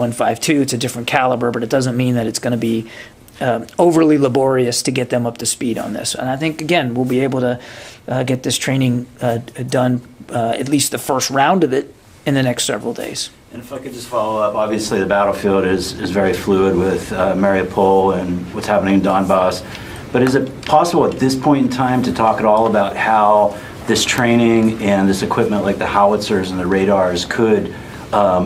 152. It's a different caliber, but it doesn't mean that it's going to be overly laborious to get them up to speed on this. And I think, again, we'll be able to get this training done, at least the first round of it, in the next several days. And if I could just follow up, obviously the battlefield is very fluid with Mariupol and what's happening in Donbass. But is it possible at this point in time to talk at all about how this training and this equipment like the Howitzers and the radars could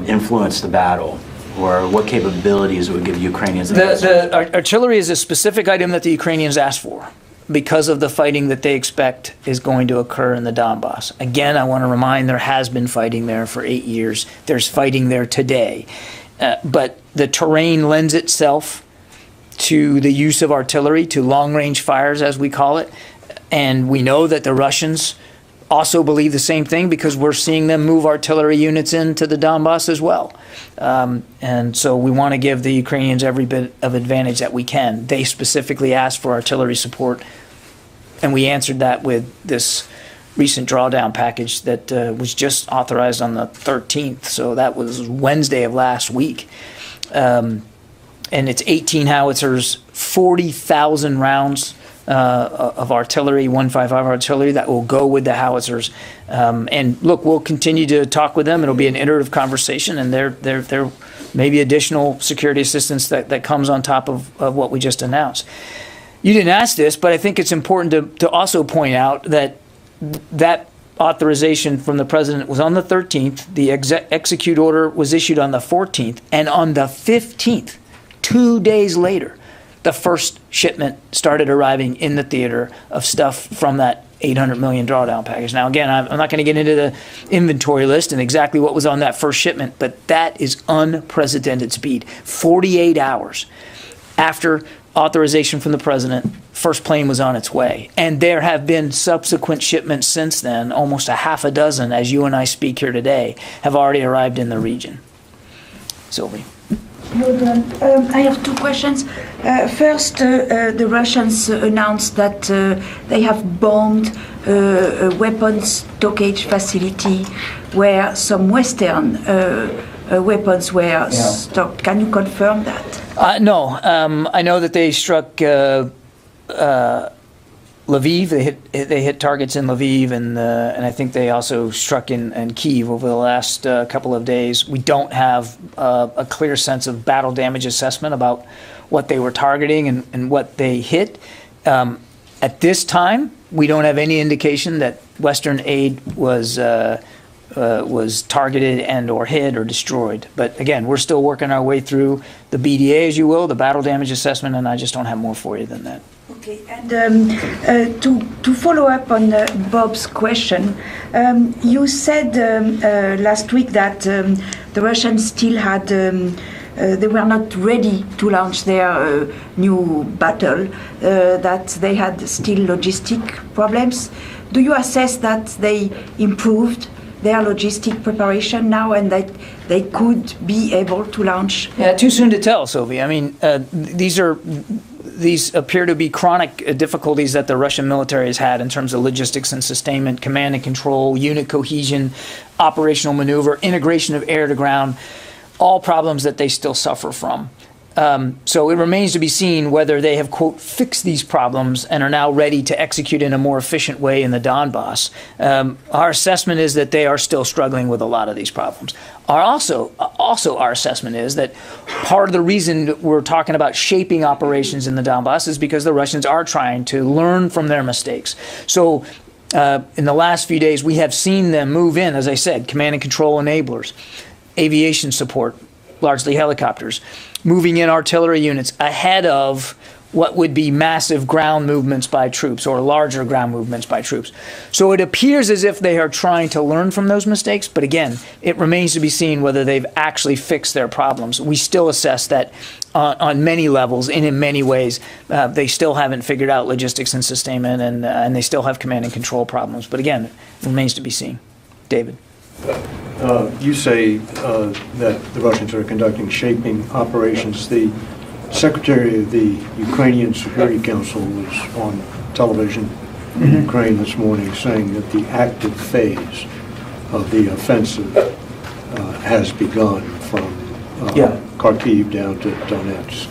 influence the battle? Or what capabilities it would give Ukrainians? The artillery is a specific item that the Ukrainians asked for because of the fighting that they expect is going to occur in the Donbass. Again, I want to remind there has been fighting there for 8 years. There's fighting there today. But the terrain lends itself to the use of artillery, to long-range fires, as we call it. And we know that the Russians also believe the same thing because we're seeing them move artillery units into the Donbass as well. And so we want to give the Ukrainians every bit of advantage that we can. They specifically asked for artillery support, and we answered that with this recent drawdown package that was just authorized on the 13th. So that was Wednesday of last week. And it's 18 howitzers, 40,000 rounds of artillery, 155 artillery that will go with the howitzers. And look, we'll continue to talk with them. It'll be an iterative conversation, and there may be additional security assistance that comes on top of what we just announced. You didn't ask this, but I think it's important to also point out that that authorization from the president was on the 13th. The execute order was issued on the 14th, and on the 15th, 2 days later, the first shipment started arriving in the theater of stuff from that $800 million drawdown package. Now, again, I'm not going to get into the inventory list and exactly what was on that first shipment, but that is unprecedented speed. 48 hours after authorization from the president, first plane was on its way. And there have been subsequent shipments since then, almost a half a dozen, as you and I speak here today, have already arrived in the region. Sylvie. I have two questions. First, the Russians announced that they have bombed a weapons stockade facility where some Western weapons were stocked. Can you confirm that? No. I know that they struck Lviv. They hit targets in Lviv, and I think they also struck in Kyiv over the last couple of days. We don't have a clear sense of battle damage assessment about what they were targeting and what they hit. At this time, we don't have any indication that Western aid was targeted and or hit or destroyed. But again, we're still working our way through the BDA, as you will, the battle damage assessment, and I just don't have more for you than that. Okay, and to follow up on Bob's question, you said last week that the Russians still had, they were not ready to launch their new battle, that they had still logistic problems. Do you assess that they improved their logistic preparation now and that they could be able to launch? Yeah, too soon to tell, Sylvie. I mean, these appear to be chronic difficulties that the Russian military has had in terms of logistics and sustainment, command and control, unit cohesion, operational maneuver, integration of air to ground, all problems that they still suffer from. So it remains to be seen whether they have, quote, fixed these problems and are now ready to execute in a more efficient way in the Donbass. Our assessment is that they are still struggling with a lot of these problems. Also our assessment is that part of the reason we're talking about shaping operations in the Donbass is because the Russians are trying to learn from their mistakes. So in the last few days, we have seen them move in, as I said, command and control enablers, aviation support, largely helicopters, moving in artillery units ahead of what would be massive ground movements by troops or larger ground movements by troops. So it appears as if they are trying to learn from those mistakes, but again, it remains to be seen whether they've actually fixed their problems. We still assess that on many levels and in many ways, they still haven't figured out logistics and sustainment, and they still have command and control problems. But again, it remains to be seen. David. You say that the Russians are conducting shaping operations. The Secretary of the Ukrainian Security Council was on television in Ukraine this morning saying that the active phase of the offensive has begun from Kharkiv down to Donetsk.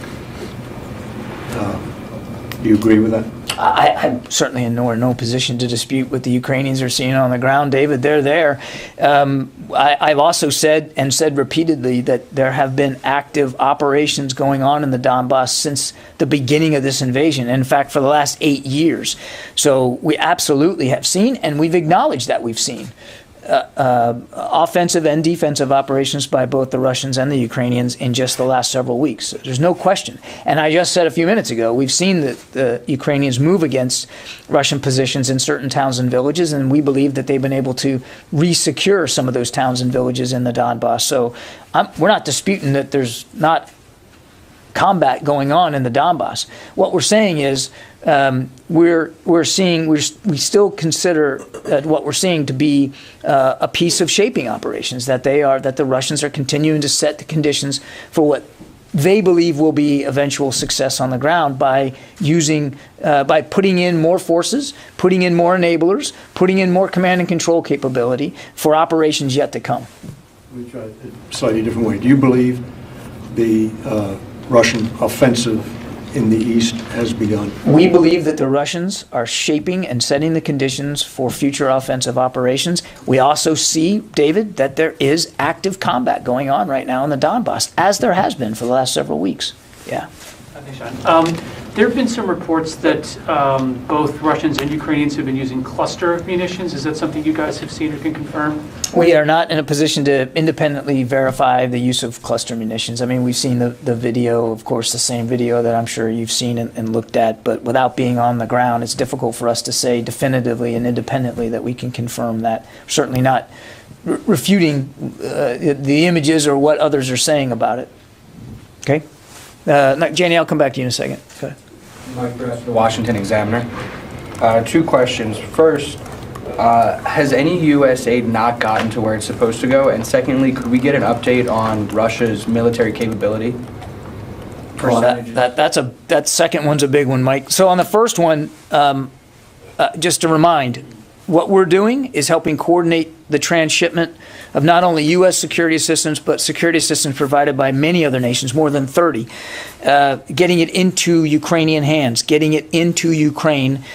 Do you agree with that? I'm certainly in no position to dispute what the Ukrainians are seeing on the ground, David. They're there. I've also said repeatedly that there have been active operations going on in the Donbass since the beginning of this invasion. In fact, for the last 8 years. So we absolutely have seen, and we've acknowledged that we've seen offensive and defensive operations by both the Russians and the Ukrainians in just the last several weeks. There's no question. And I just said a few minutes ago, we've seen the Ukrainians move against Russian positions in certain towns and villages, and we believe that they've been able to re-secure some of those towns and villages in the Donbass. So we're not disputing that there's not combat going on in the Donbass. What we're saying is we still consider what we're seeing to be a piece of shaping operations, that the Russians are continuing to set the conditions for what they believe will be eventual success on the ground by putting in more forces, putting in more enablers, putting in more command and control capability for operations yet to come. Let me try it a slightly different way. Do you believe the Russian offensive in the east has begun? We believe that the Russians are shaping and setting the conditions for future offensive operations. We also see, David, that there is active combat going on right now in the Donbass, as there has been for the last several weeks. Yeah. Thanks, John. There have been some reports that both Russians and Ukrainians have been using cluster munitions. Is that something you guys have seen or can confirm? We are not in a position to independently verify the use of cluster munitions. I mean, we've seen the video, of course, the same video that I'm sure you've seen and looked at, but without being on the ground, it's difficult for us to say definitively and independently that we can confirm that. Certainly not refuting the images or what others are saying about it. Okay? Janie, I'll come back to you in a second. Okay. Mike Press, the Washington Examiner. 2 questions. First, has any U.S. aid not gotten to where it's supposed to go? And secondly, could we get an update on Russia's military capability? Well, that second one's a big one, Mike. So on the first one, just to remind, what we're doing is helping coordinate the transshipment of not only U.S. security assistance, but security assistance provided by many other nations, more than 30, getting it into Ukrainian hands, getting it into Ukraine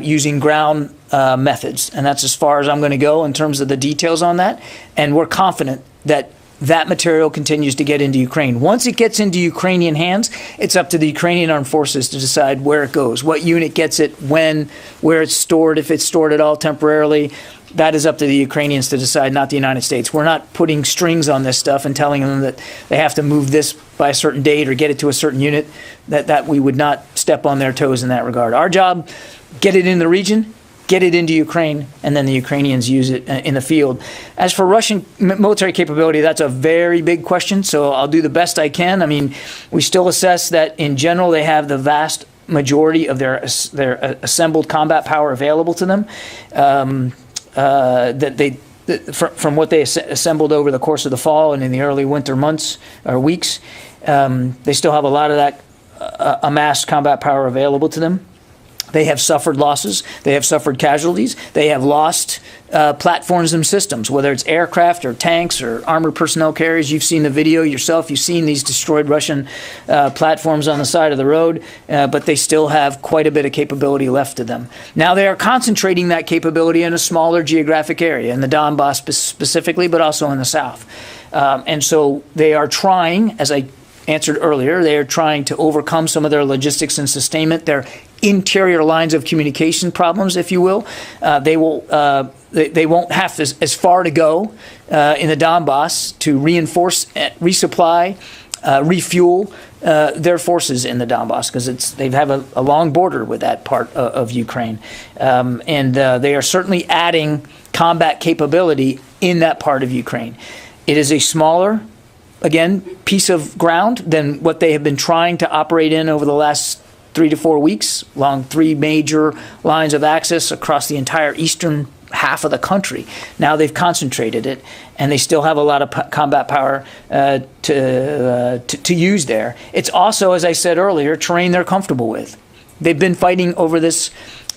using ground methods. And that's as far as I'm going to go in terms of the details on that. And we're confident that that material continues to get into Ukraine. Once it gets into Ukrainian hands, it's up to the Ukrainian armed forces to decide where it goes, what unit gets it, when, where it's stored, if it's stored at all temporarily. That is up to the Ukrainians to decide, not the United States. We're not putting strings on this stuff and telling them that they have to move this by a certain date or get it to a certain unit, that we would not step on their toes in that regard. Our job, get it in the region, get it into Ukraine, and then the Ukrainians use it in the field. As for Russian military capability, that's a very big question, so I'll do the best I can. I mean, we still assess that in general they have the vast majority of their assembled combat power available to them. From what they assembled over the course of the fall and in the early winter months or weeks, they still have a lot of that amassed combat power available to them. They have suffered losses. They have suffered casualties. They have lost platforms and systems, whether it's aircraft or tanks or armored personnel carriers. You've seen the video yourself. You've seen these destroyed Russian platforms on the side of the road, but they still have quite a bit of capability left to them. Now they are concentrating that capability in a smaller geographic area, in the Donbass specifically, but also in the south. And so they are trying, as I answered earlier, they are trying to overcome some of their logistics and sustainment, their interior lines of communication problems, if you will. They won't have as far to go in the Donbass to reinforce, resupply, refuel their forces in the Donbass, because they have a long border with that part of Ukraine. And they are certainly adding combat capability in that part of Ukraine. It is a smaller, again, piece of ground than what they have been trying to operate in over the last 3 to 4 weeks, along 3 major lines of access across the entire eastern half of the country. Now they've concentrated it, and they still have a lot of combat power to use there. It's also, as I said earlier, terrain they're comfortable with. They've been fighting over this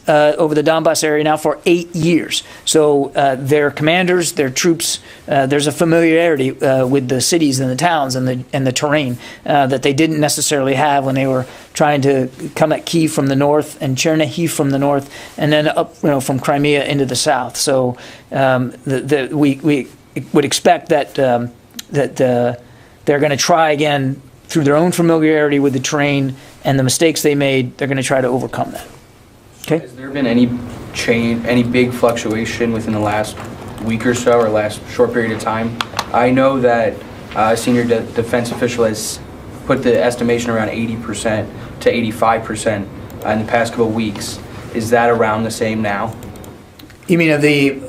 over the Donbass area now for 8 years. So their commanders, their troops, there's a familiarity with the cities and the towns and the terrain that they didn't necessarily have when they were trying to come at Kyiv from the north and Chernihiv from the north, and then up from Crimea into the south. So we would expect that they're going to try again through their own familiarity with the terrain and the mistakes they made. They're going to try to overcome that. Okay. Has there been any change, any big fluctuation within the last week or so, or last short period of time? I know that a senior defense official has put the estimation around 80% to 85% in the past couple of weeks. Is that around the same now? You mean of the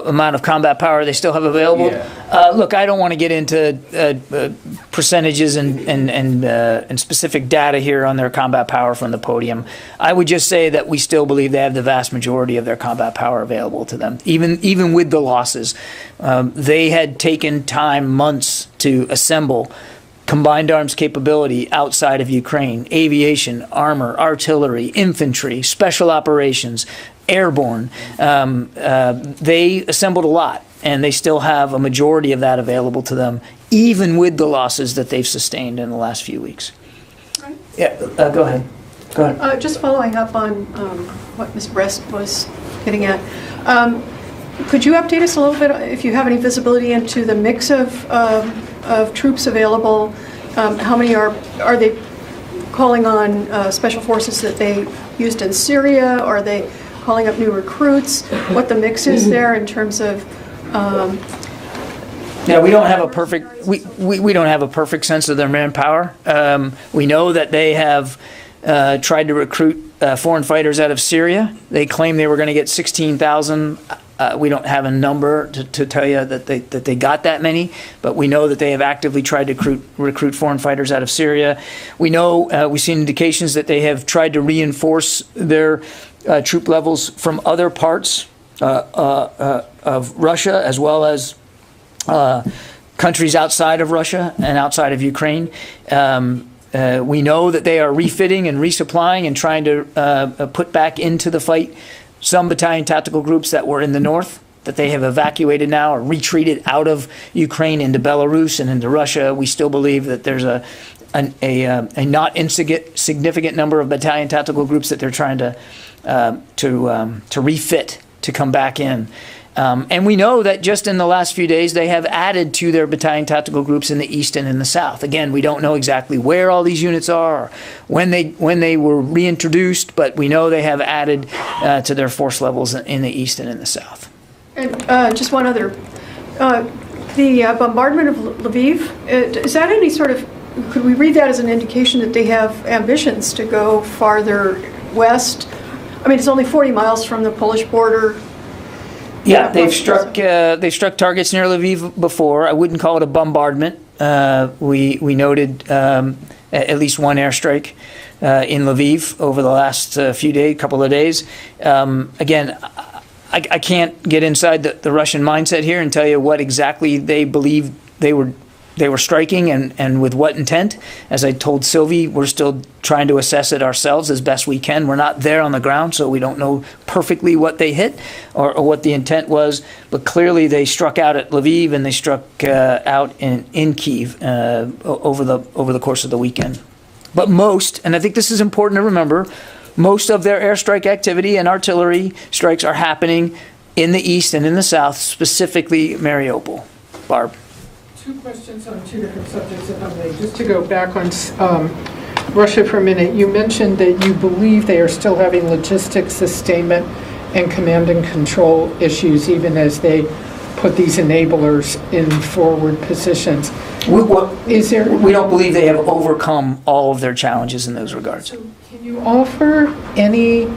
amount of combat power they still have available? Yeah. Look, I don't want to get into percentages and specific data here on their combat power from the podium. I would just say that we still believe they have the vast majority of their combat power available to them, even with the losses. They had taken time, months, to assemble combined arms capability outside of Ukraine: aviation, armor, artillery, infantry, special operations, airborne. They assembled a lot, and they still have a majority of that available to them, even with the losses that they've sustained in the last few weeks. Right. Yeah, go ahead. Go ahead. Just following up on what Ms. Brest was getting at, could you update us a little bit, if you have any visibility into the mix of troops available? How many are they calling on special forces that they used in Syria? Are they calling up new recruits? What the mix is there in terms of? Yeah, we don't have a perfect we don't have a perfect sense of their manpower. We know that they have tried to recruit foreign fighters out of Syria. They claim they were going to get 16,000. We don't have a number to tell you that they got that many, but we know that they have actively tried to recruit foreign fighters out of Syria. We know we've seen indications that they have tried to reinforce their troop levels from other parts of Russia, as well as countries outside of Russia and outside of Ukraine. We know that they are refitting and resupplying and trying to put back into the fight some battalion tactical groups that were in the north, that they have evacuated now or retreated out of Ukraine into Belarus and into Russia. We still believe that there's a not insignificant number of battalion tactical groups that they're trying to refit to come back in. And we know that just in the last few days, they have added to their battalion tactical groups in the east and in the south. Again, we don't know exactly where all these units are or when they were reintroduced, but we know they have added to their force levels in the east and in the south. And just one other, the bombardment of Lviv, is that any sort of, could we read that as an indication that they have ambitions to go farther west? I mean, it's only 40 miles from the Polish border. Yeah, they've struck targets near Lviv before. I wouldn't call it a bombardment. We noted at least one airstrike in Lviv over the last couple of days. Again, I can't get inside the Russian mindset here and tell you what exactly they believe they were striking and with what intent. As I told Sylvie, we're still trying to assess it ourselves as best we can. We're not there on the ground, so we don't know perfectly what they hit or what the intent was. But clearly they struck out at Lviv and they struck out in Kyiv over the course of the weekend. But most, and I think this is important to remember, most of their airstrike activity and artillery strikes are happening in the east and in the south, specifically Mariupol. Barb. Two questions on two different subjects, if I may. Just to go back on Russia for a minute, you mentioned that you believe they are still having logistic sustainment and command and control issues, even as they put these enablers in forward positions. We don't believe they have overcome all of their challenges in those regards. So can you offer any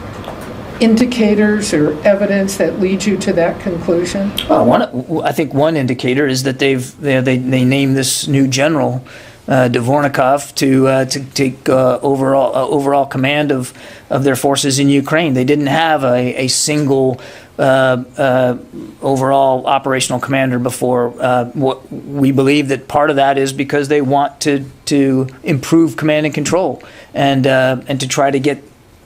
indicators or evidence that leads you to that conclusion? I think one indicator is that they named this new general, Dvornikov, to take overall command of their forces in Ukraine. They didn't have a single overall operational commander before. What we believe that part of that is because they want to improve command and control and to try to get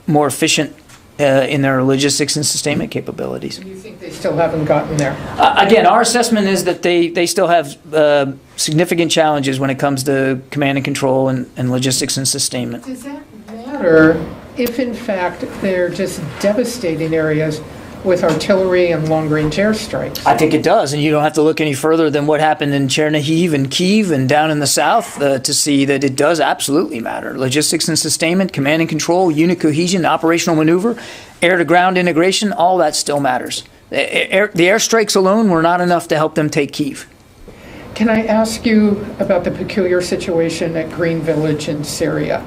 more efficient in their logistics and sustainment capabilities. You think they still haven't gotten there? Again, our assessment is that they still have significant challenges when it comes to command and control and logistics and sustainment. Does that matter if, in fact, they're just devastating areas with artillery and long-range airstrikes? I think it does, and you don't have to look any further than what happened in Chernihiv and Kyiv and down in the south to see that it does absolutely matter. Logistics and sustainment, command and control, unit cohesion, operational maneuver, air-to-ground integration, all that still matters. The airstrikes alone were not enough to help them take Kyiv. Can I ask you about the peculiar situation at Green Village in Syria?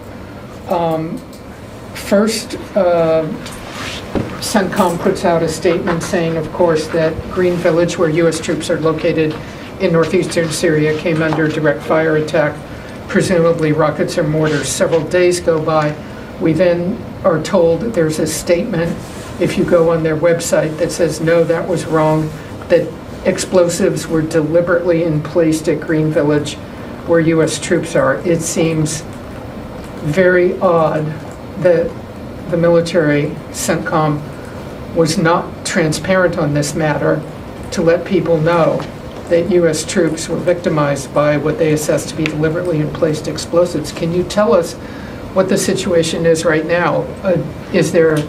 First, CENTCOM puts out a statement saying, of course, that Green Village, where U.S. troops are located in northeastern Syria, came under direct fire attack, presumably rockets or mortars. Several days go by. We then are told that there's a statement, if you go on their website, that says, no, that was wrong, that explosives were deliberately placed at Green Village, where U.S. troops are. It seems very odd that the military, CENTCOM, was not transparent on this matter to let people know that U.S. troops were victimized by what they assessed to be deliberately placed explosives. Can you tell us what the situation is right now? Is there,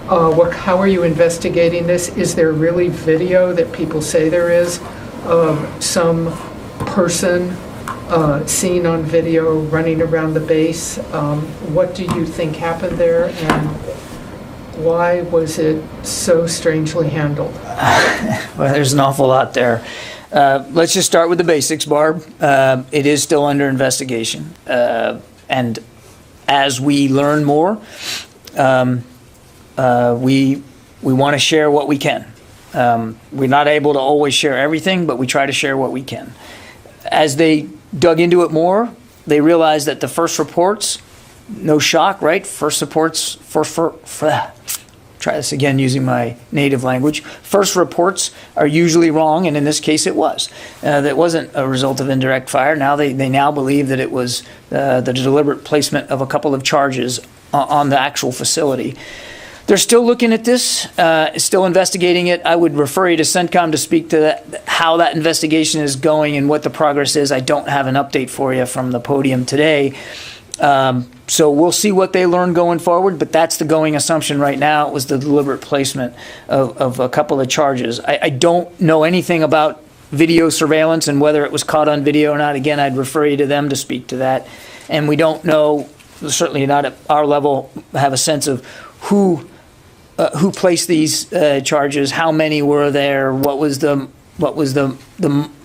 how are you investigating this? Is there really video that people say there is of some person seen on video running around the base? What do you think happened there, and why was it so strangely handled? Well, there's an awful lot there. Let's just start with the basics, Barb. It is still under investigation. And as we learn more, we want to share what we can. We're not able to always share everything, but we try to share what we can. As they dug into it more, they realized that the first reports, no shock, right? First reports, try this again using my native language. First reports are usually wrong, and in this case it was. That wasn't a result of indirect fire. Now they now believe that it was the deliberate placement of a couple of charges on the actual facility. They're still looking at this, still investigating it. I would refer you to CENTCOM to speak to that, how that investigation is going and what the progress is. I don't have an update for you from the podium today. So we'll see what they learn going forward, but that's the going assumption right now. It was the deliberate placement of a couple of charges. I don't know anything about video surveillance and whether it was caught on video or not. Again, I'd refer you to them to speak to that. And we don't know, certainly not at our level, have a sense of who placed these charges, how many were there, what was the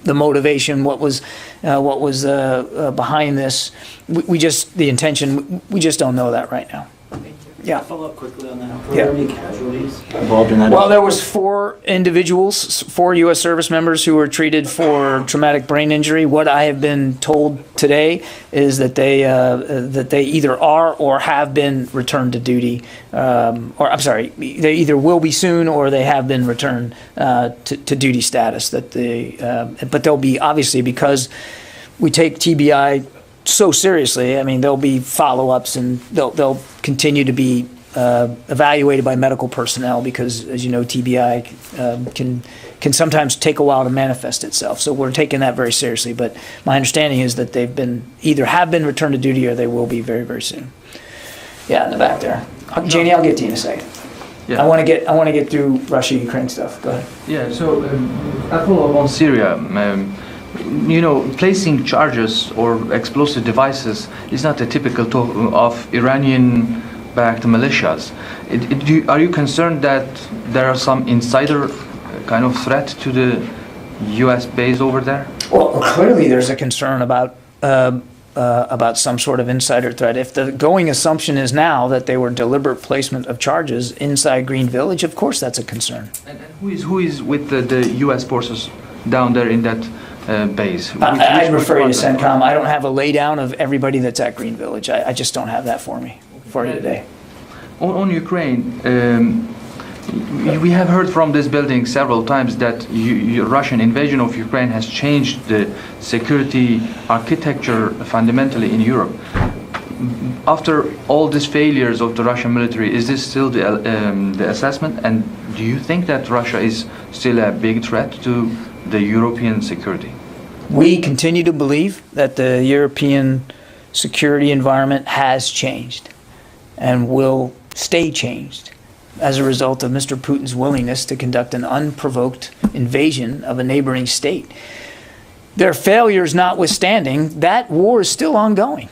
motivation, what was behind this. We just don't know that right now. Yeah. Follow up quickly on that. Were Yeah. there any casualties involved in that? Well, there was 4 individuals, 4 U.S. service members who were treated for traumatic brain injury. What I have been told today is that they either are or have been returned to duty, or I'm sorry, they either will be soon or they have been returned to duty status. But they'll be, obviously, because we take TBI so seriously. I mean, there'll be follow-ups and they'll continue to be evaluated by medical personnel because, as you know, TBI can sometimes take a while to manifest itself. So we're taking that very seriously. But my understanding is that they've been either have been returned to duty or they will be very, very soon. Yeah, in the back there. Janie, I'll get to you in a second. Yeah. I want to get through Russia-Ukraine stuff. Go ahead. Yeah, so I follow up on Syria. Placing charges or explosive devices is not a typical of Iranian-backed militias. Are you concerned that there are some insider kind of threat to the U.S. base over there? Well, clearly there's a concern about some sort of insider threat. If the going assumption is now that they were deliberate placement of charges inside Green Village, of course that's a concern. And who is with the U.S. forces down there in that base? I'd refer you to CENTCOM. I don't have a laydown of everybody that's at Green Village. I just don't have that for you today. On Ukraine, we have heard from this building several times that Russian invasion of Ukraine has changed the security architecture fundamentally in Europe. after all these failures of the Russian military, is this still the assessment? And do you think that Russia is still a big threat to the European security? We continue to believe that the European security environment has changed and will stay changed as a result of Mr. Putin's willingness to conduct an unprovoked invasion of a neighboring state. Their failures notwithstanding, that war is still ongoing.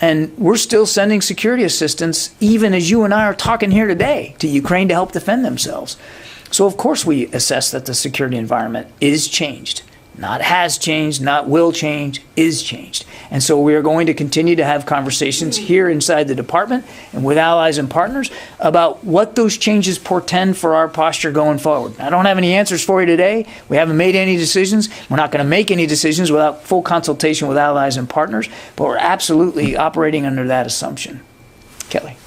And we're still sending security assistance, even as you and I are talking here today, to Ukraine to help defend themselves. So of course we assess that the security environment is changed. Not has changed, not will change, is changed. And so we are going to continue to have conversations here inside the department and with allies and partners about what those changes portend for our posture going forward. I don't have any answers for you today. We haven't made any decisions. We're not going to make any decisions without full consultation with allies and partners, but we're absolutely operating under that assumption. Kelly.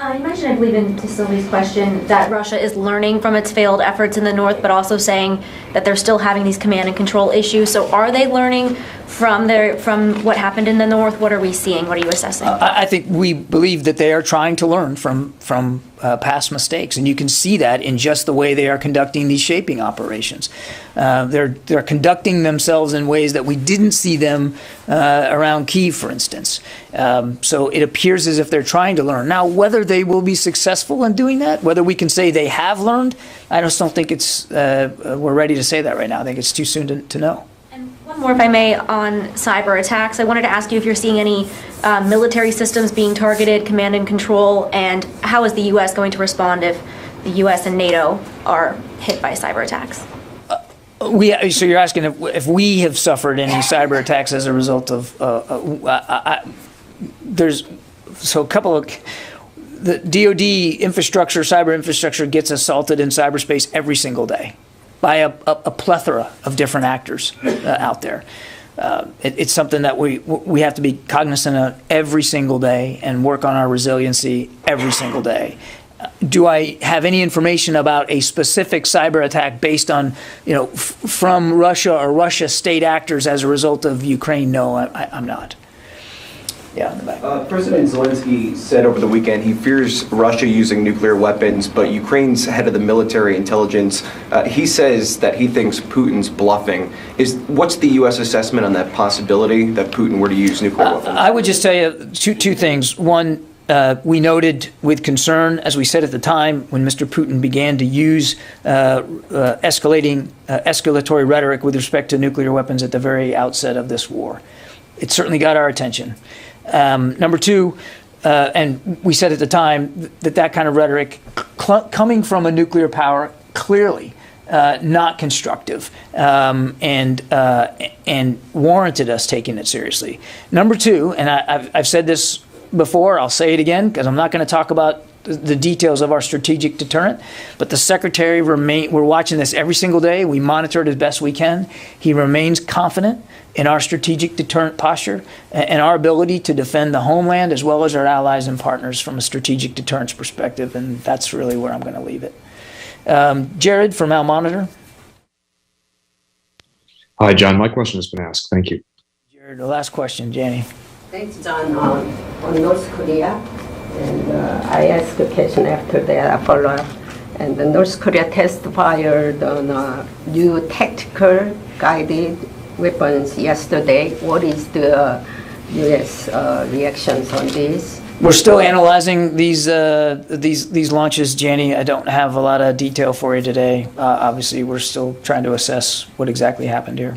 You mentioned, I believe, to Sylvie's question, that Russia is learning from its failed efforts in the north, but also saying that they're still having these command and control issues. So are they learning from what happened in the north? What are we seeing? What are you assessing? I think we believe that they are trying to learn from past mistakes, and you can see that in just the way they are conducting these shaping operations. They're conducting themselves in ways that we didn't see them around Kyiv, for instance. So it appears as if they're trying to learn. Now, whether they will be successful in doing that, whether we can say they have learned, I just don't think we're ready to say that right now. I think it's too soon to know. And one more, if I may, on cyber attacks. I wanted to ask you if you're seeing any military systems being targeted, command and control, and how is the U.S. going to respond if the U.S. and NATO are hit by cyber attacks? So you're asking if we have suffered any cyber attacks as a result of a couple of the DoD infrastructure, cyber infrastructure gets assaulted in cyberspace every single day by a plethora of different actors out there. It's something that we have to be cognizant of every single day and work on our resiliency every single day. Do I have any information about a specific cyber attack based on, from Russia or Russia state actors as a result of Ukraine? No, I'm not. Yeah, in the back. President Zelensky said over the weekend he fears Russia using nuclear weapons, but Ukraine's head of the military intelligence, he says that he thinks Putin's bluffing. What's the U.S. assessment on that possibility that Putin were to use nuclear weapons? I would just tell you two things. One, we noted with concern, as we said at the time, when Mr. Putin began to use escalatory rhetoric with respect to nuclear weapons at the very outset of this war. It certainly got our attention. Number two, and we said at the time that kind of rhetoric coming from a nuclear power, clearly not constructive, and warranted us taking it seriously. Number two, and I've said this before, I'll say it again because I'm not going to talk about the details of our strategic deterrent, but the Secretary we're watching this every single day. We monitor it as best we can. He remains confident in our strategic deterrent posture and our ability to defend the homeland as well as our allies and partners from a strategic deterrence perspective, and that's really where I'm going to leave it. Jared from Al Monitor. Hi, John. My question has been asked. Thank you. Jared, the last question, Janie. Thanks, John. On North Korea, and I asked a question after that, I follow up. And the North Korea test fired on new tactical guided weapons yesterday. What is the U.S. reactions on this? We're still analyzing these launches, Janie. I don't have a lot of detail for you today. Obviously, we're still trying to assess what exactly happened here.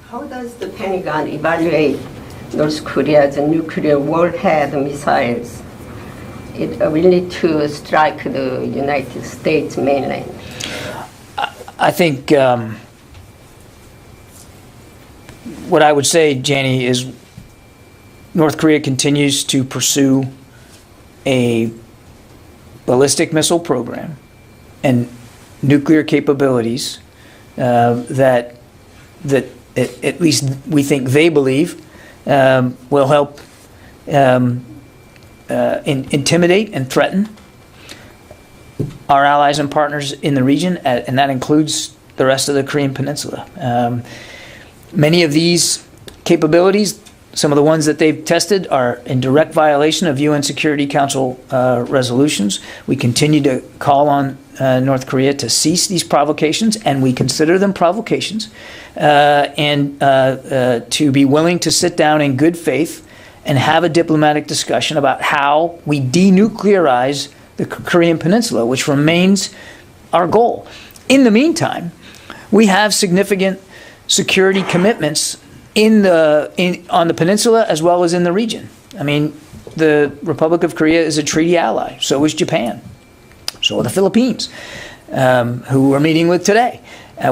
How does the Pentagon evaluate North Korea's nuclear warhead missiles? It ability to strike the United States mainland? I think what I would say, Janie, is North Korea continues to pursue a ballistic missile program and nuclear capabilities that at least we think they believe will help intimidate and threaten our allies and partners in the region, and that includes the rest of the Korean Peninsula. Many of these capabilities Some of the ones that they've tested are in direct violation of UN Security Council resolutions. We continue to call on North Korea to cease these provocations, and we consider them provocations, and to be willing to sit down in good faith and have a diplomatic discussion about how we denuclearize the Korean Peninsula, which remains our goal. In the meantime, we have significant security commitments on the peninsula as well as in the region. I mean, the Republic of Korea is a treaty ally. So is Japan. So are the Philippines, who we're meeting with today.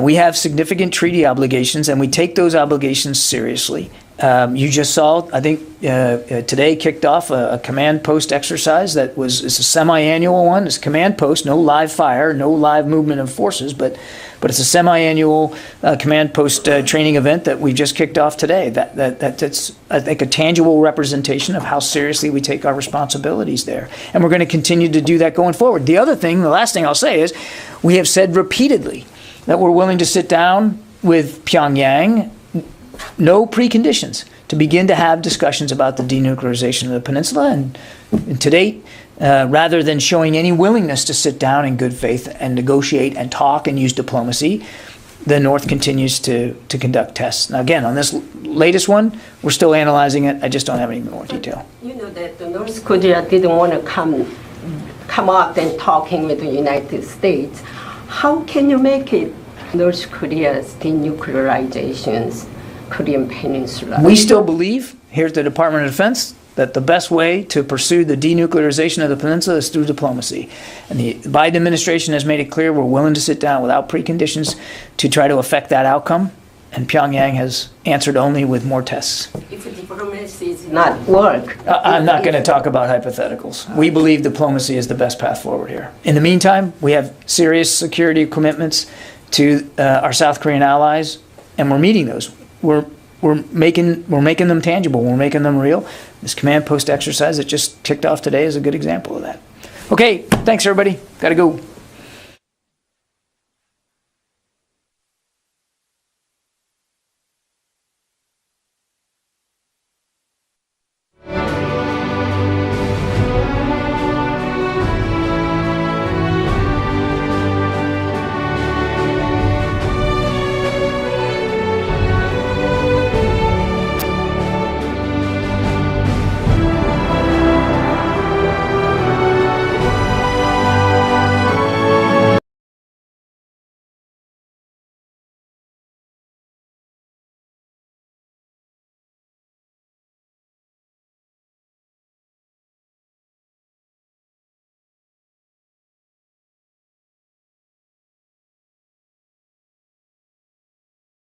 We have significant treaty obligations, and we take those obligations seriously. You just saw, I think, today kicked off a command post exercise that it's a semi-annual one. It's a command post, no live fire, no live movement of forces, but it's a semi-annual command post training event that we just kicked off today. That's, I think, a tangible representation of how seriously we take our responsibilities there. And we're going to continue to do that going forward. The last thing I'll say is, we have said repeatedly that we're willing to sit down with Pyongyang, no preconditions, to begin to have discussions about the denuclearization of the peninsula. And to date, rather than showing any willingness to sit down in good faith and negotiate and talk and use diplomacy, the North continues to conduct tests. Now, again, on this latest one, we're still analyzing it. I just don't have any more detail. You know that the North Korea didn't want to come out and talking with the United States. How can you make it North Korea's denuclearizations Korean Peninsula? We still believe here at the Department of Defense that the best way to pursue the denuclearization of the peninsula is through diplomacy. And the Biden administration has made it clear we're willing to sit down without preconditions to try to affect that outcome. And Pyongyang has answered only with more tests. If diplomacy is not work. I'm not going to talk about hypotheticals. We believe diplomacy is the best path forward here. In the meantime, we have serious security commitments to our South Korean allies, and we're meeting those. We're making them tangible. We're making them real. This command post exercise that just kicked off today is a good example of that. Okay, thanks everybody. Got to go.